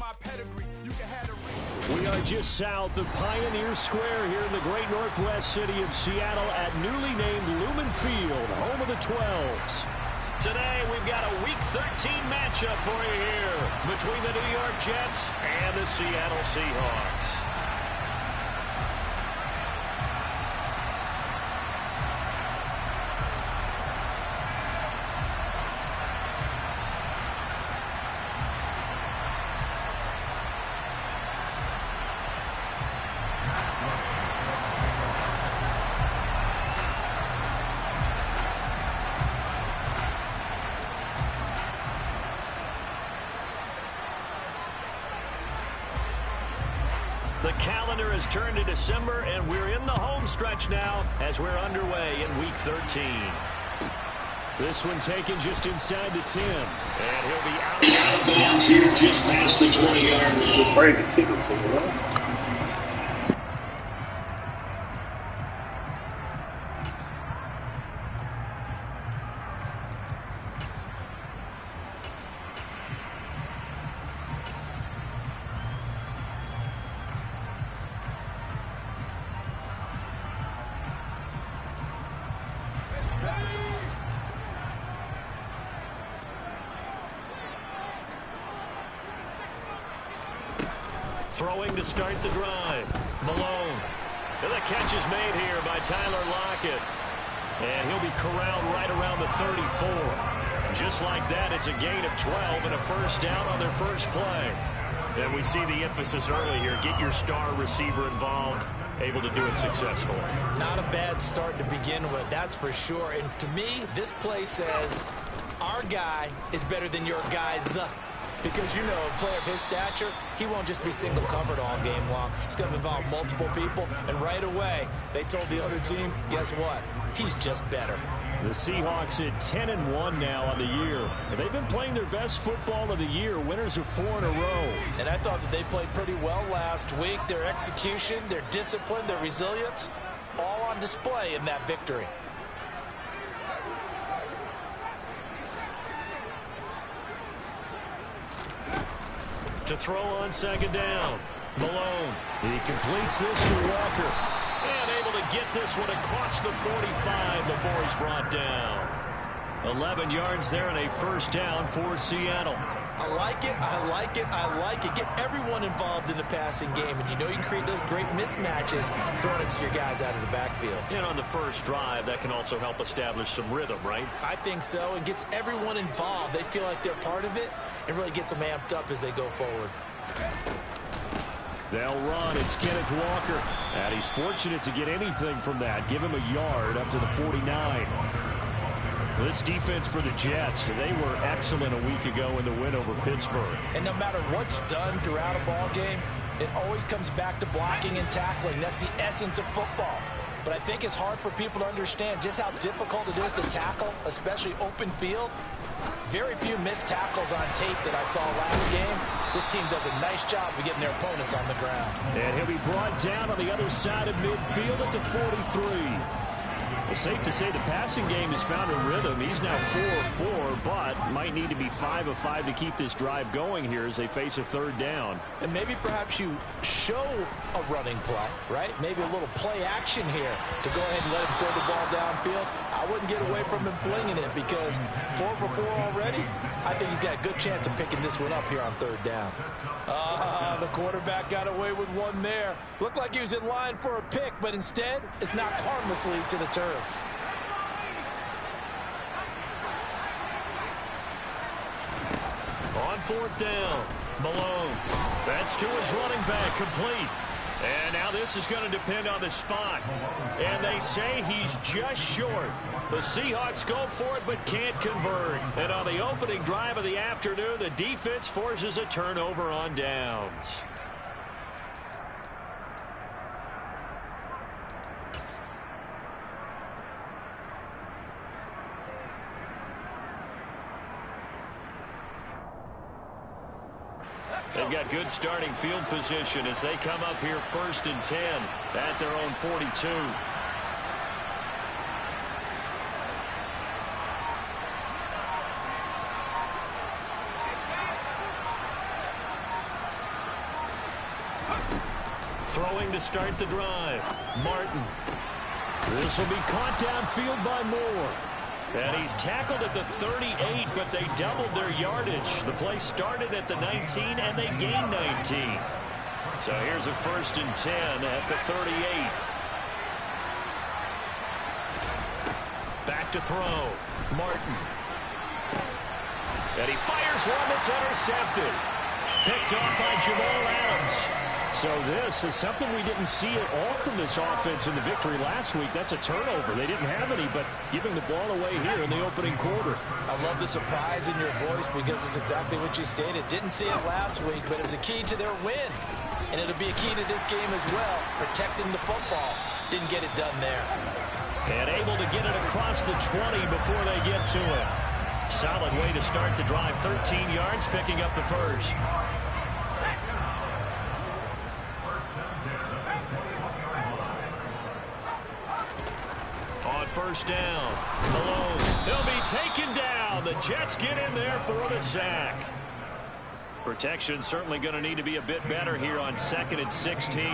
We are just south of Pioneer Square here in the great northwest city of Seattle at newly named Lumen Field, home of the 12s. Today, we've got a Week 13 matchup for you here between the New York Jets and the Seattle Seahawks. The calendar has turned to December, and we're in the home stretch now as we're underway in Week 13. This one taken just inside the 10. And he'll be out of bounds here just past the 20-yard line. Where are the tickets over there? Throwing to start the drive. Malone. And the catch is made here by Tyler Lockett. And he'll be corralled right around the 34. Just like that, it's a gain of 12 and a first down on their first play. And we see the emphasis early here. Get your star receiver involved. Able to do it successfully. Not a bad start to begin with, that's for sure. And to me, this play says our guy is better than your guy's. Because, you know, a player of his stature, he won't just be single covered all game long. He's going to involve multiple people. And right away, they told the other team, guess what? He's just better. The Seahawks at 10-1 now on the year. They've been playing their best football of the year. Winners of 4 in a row. And I thought that they played pretty well last week. Their execution, their discipline, their resilience, all on display in that victory. To throw on second down. Malone. He completes this to Walker. And able to get this one across the 45 before he's brought down. 11 yards there and a first down for Seattle. I like it, I like it, I like it. Get everyone involved in the passing game. And you know you can create those great mismatches throwing it to your guys out of the backfield. And on the first drive, that can also help establish some rhythm, right? I think so. And gets everyone involved. They feel like they're part of it and really gets them amped up as they go forward. They'll run. It's Kenneth Walker. And he's fortunate to get anything from that. Give him a yard up to the 49. This defense for the Jets, they were excellent a week ago in the win over Pittsburgh. And no matter what's done throughout a ball game, it always comes back to blocking and tackling. That's the essence of football. But I think it's hard for people to understand just how difficult it is to tackle, especially open field. Very few missed tackles on tape that I saw last game. This team does a nice job of getting their opponents on the ground. And he'll be brought down on the other side of midfield at the 43. It's safe to say the passing game has found a rhythm. He's now 4-4, but might need to be 5 of 5 to keep this drive going here as they face a third down. And maybe perhaps you show a running play, right? Maybe a little play action here to go ahead and let him throw the ball downfield. I wouldn't get away from him flinging it because 4 for 4 already. I think he's got a good chance of picking this one up here on third down. The quarterback got away with one there. Looked like he was in line for a pick, but instead it's knocked harmlessly to the turf. On fourth down, Malone. That's to his running back, complete. And now this is going to depend on the spot. And they say he's just short. The Seahawks go for it but can't convert. And on the opening drive of the afternoon, the defense forces a turnover on downs. They've got good starting field position as they come up here 1st and 10 at their own 42. Throwing to start the drive. Martin. This will be caught downfield by Moore. And he's tackled at the 38, but they doubled their yardage. The play started at the 19, and they gained 19. So here's a 1st and 10 at the 38. Back to throw. Martin. And he fires one that's intercepted. Picked off by Jamal Adams. So this is something we didn't see at all from this offense in the victory last week. That's a turnover. They didn't have any, but giving the ball away here in the opening quarter. I love the surprise in your voice because it's exactly what you stated. Didn't see it last week, but it's a key to their win. And it'll be a key to this game as well, protecting the football. Didn't get it done there. And able to get it across the 20 before they get to it. Solid way to start the drive. 13 yards, picking up the first. On first down, Malone. He'll be taken down. The Jets get in there for the sack. Protection certainly going to need to be a bit better here on 2nd and 16.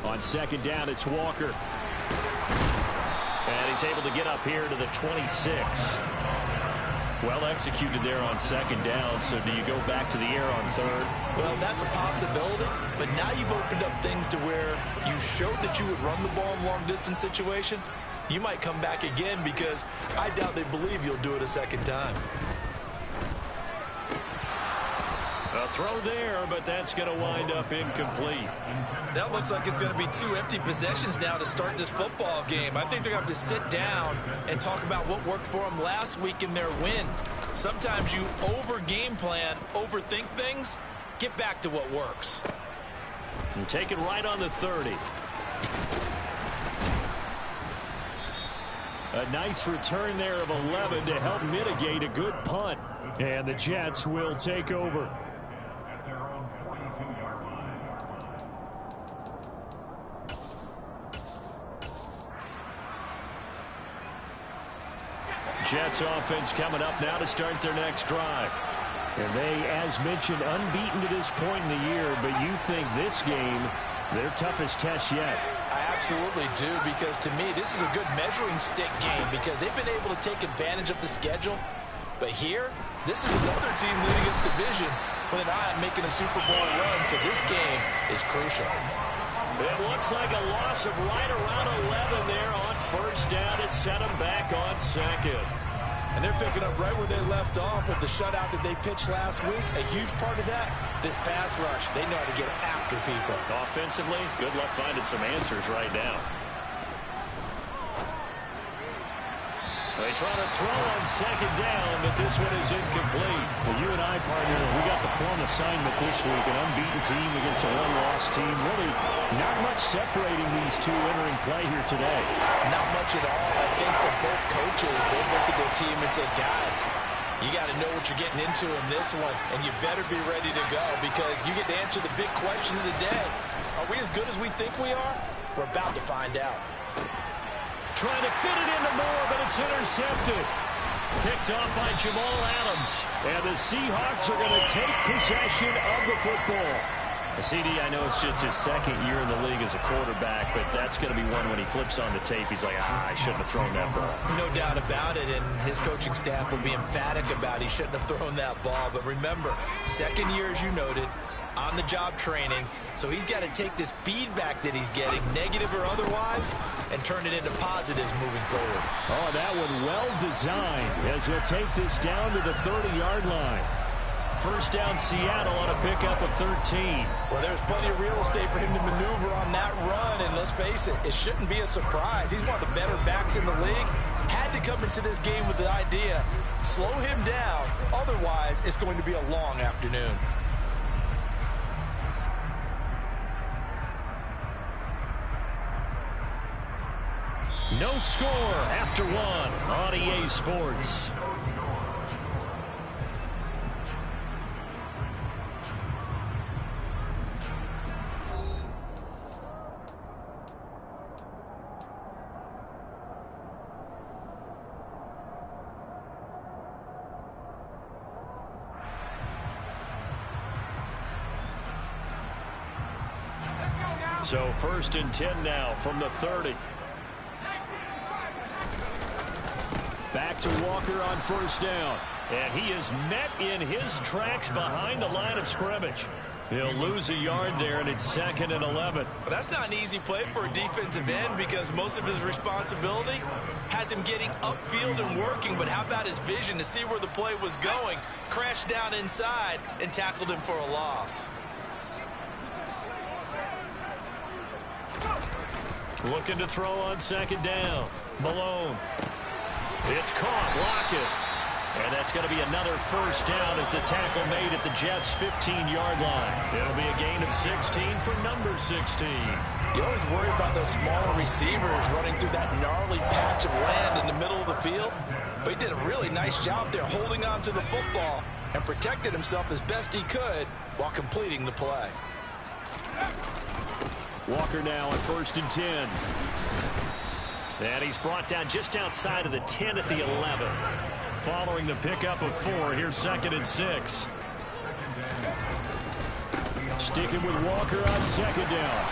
On 2nd down, it's Walker. And he's able to get up here to the 26. Well executed there on 2nd down, so do you go back to the air on 3rd? Well, that's a possibility, but now you've opened up things to where you showed that you would run the ball in long-distance situation. You might come back again because I doubt they believe you'll do it a 2nd time. A throw there, but that's going to wind up incomplete. That looks like it's going to be 2 empty possessions now to start this football game. I think they're going to have to sit down and talk about what worked for them last week in their win. Sometimes you over-game plan, overthink things. Get back to what works. And take it right on the 30. A nice return there of 11 to help mitigate a good punt. And the Jets will take over. Jets offense coming up now to start their next drive. And they, as mentioned, unbeaten to this point in the year, but you think this game, their toughest test yet. I absolutely do, because to me, this is a good measuring stick game because they've been able to take advantage of the schedule. But here, this is another team leading its division with an eye on making a Super Bowl run, so this game is crucial. It looks like a loss of right around 11 there on first down to set them back on 2nd. And they're picking up right where they left off with the shutout that they pitched last week. A huge part of that, this pass rush. They know how to get after people. Offensively, good luck finding some answers right now. They try to throw on 2nd down, but this one is incomplete. Well, you and I, partner, we got the plum assignment this week. An unbeaten team against a one-loss team. Really not much separating these two entering play here today. Not much at all. I think for both coaches, they look at their team and said, guys, you got to know what you're getting into in this one, and you better be ready to go because you get to answer the big question of the day. Are we as good as we think we are? We're about to find out. Trying to fit it into Moore, but it's intercepted. Picked off by Jamal Adams. And the Seahawks are going to take possession of the football. CD, I know it's just his 2nd year in the league as a quarterback, but that's going to be one when he flips on the tape. He's like, I shouldn't have thrown that ball. No doubt about it, and his coaching staff will be emphatic about he shouldn't have thrown that ball. But remember, 2nd year, as you noted, on-the-job training, so he's got to take this feedback that he's getting, negative or otherwise, and turn it into positives moving forward. Oh, that one well designed as he'll take this down to the 30-yard line. First down, Seattle on a pickup of 13. Well, there's plenty of real estate for him to maneuver on that run, and let's face it, it shouldn't be a surprise. He's one of the better backs in the league. Had to come into this game with the idea, slow him down, otherwise it's going to be a long afternoon. No score after one on EA Sports. So 1st and 10 now from the 30. Back to Walker on 1st down. And he is met in his tracks behind the line of scrimmage. He'll lose a yard there, and it's 2nd and 11. Well, that's not an easy play for a defensive end because most of his responsibility has him getting upfield and working. But how about his vision to see where the play was going, crashed down inside, and tackled him for a loss. Looking to throw on 2nd down. Malone. It's caught. Lockett. And that's going to be another 1st down as the tackle made at the Jets' 15-yard line. It'll be a gain of 16 for number 16. You always worry about those smaller receivers running through that gnarly patch of land in the middle of the field. But he did a really nice job there holding on to the football and protected himself as best he could while completing the play. Walker now at 1st and 10. And he's brought down just outside of the 10 at the 11. Following the pickup of 4, here's 2nd and 6. Sticking with Walker on 2nd down.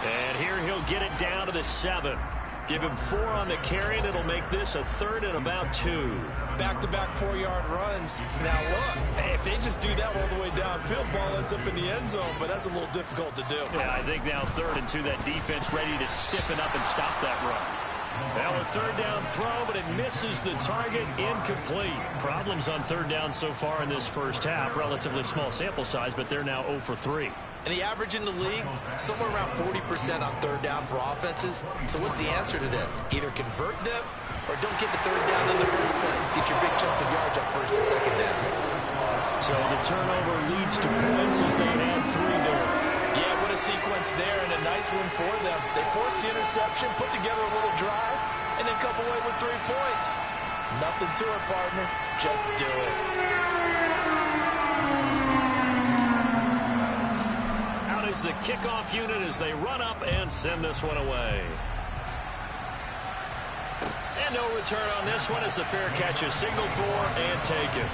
And here he'll get it down to the 7. Give him 4 on the carry, and it'll make this a 3rd and about 2. Back-to-back 4-yard runs. Now look, if they just do that all the way downfield, ball ends up in the end zone, but that's a little difficult to do. Yeah, I think now 3rd and 2, that defense ready to stiffen up and stop that run. Now a 3rd down throw, but it misses the target, incomplete. Problems on 3rd down so far in this first half. Relatively small sample size, but they're now 0 for 3. And the average in the league, somewhere around 40% on 3rd down for offenses. So what's the answer to this? Either convert them or don't get the 3rd down in the first place. Get your big chunks of yards on 1st and 2nd down. So the turnover leads to points as they add 3 there. Yeah, what a sequence there, and a nice one for them. They forced the interception, put together a little drive, and then come away with 3 points. Nothing to it, partner. Just do it. Out is the kickoff unit as they run up and send this one away. And no return on this one as the fair catch is signaled for and taken.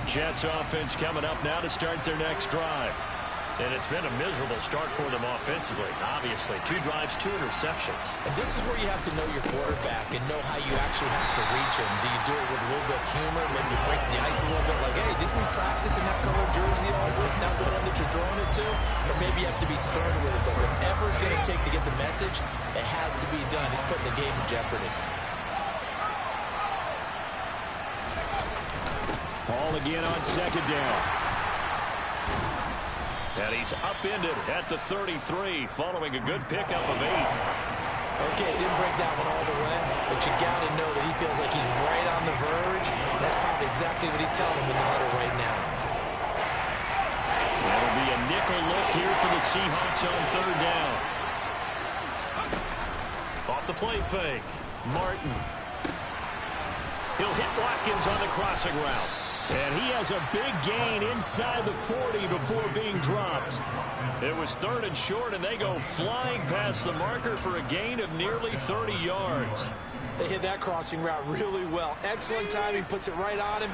Jets offense coming up now to start their next drive. And it's been a miserable start for them offensively. Obviously, 2 drives, 2 interceptions. And this is where you have to know your quarterback and know how you actually have to reach him. Do you do it with a little bit of humor? Maybe you break the ice a little bit like, hey, didn't we practice in that color jersey all week, not the one that you're throwing it to? Or maybe you have to be stern with it. But whatever it's going to take to get the message, it has to be done. He's putting the game in jeopardy. Ball again on 2nd down. And he's upended at the 33 following a good pickup of 8. Okay, he didn't break that one all the way, but you got to know that he feels like he's right on the verge, and that's probably exactly what he's telling him in the huddle right now. That'll be a nickel look here for the Seahawks on 3rd down. Off the play fake. Martin. He'll hit Watkins on the crossing route. And he has a big gain inside the 40 before being dropped. It was 3rd and short, and they go flying past the marker for a gain of nearly 30 yards. They hit that crossing route really well. Excellent timing, puts it right on him.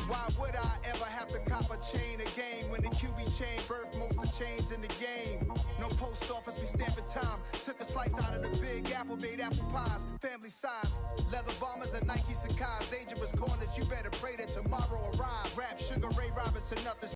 Why would I ever have to cop a chain a game when the QB chain birthed most of the chains in the game? No post office, we stamping time. Took a slice out of the big apple, made apple pies, family size. Leather bombers and Nike Sacai's. Dangerous corners, you better pray that tomorrow arrives. Rap Sugar Ray Robinson, nothing.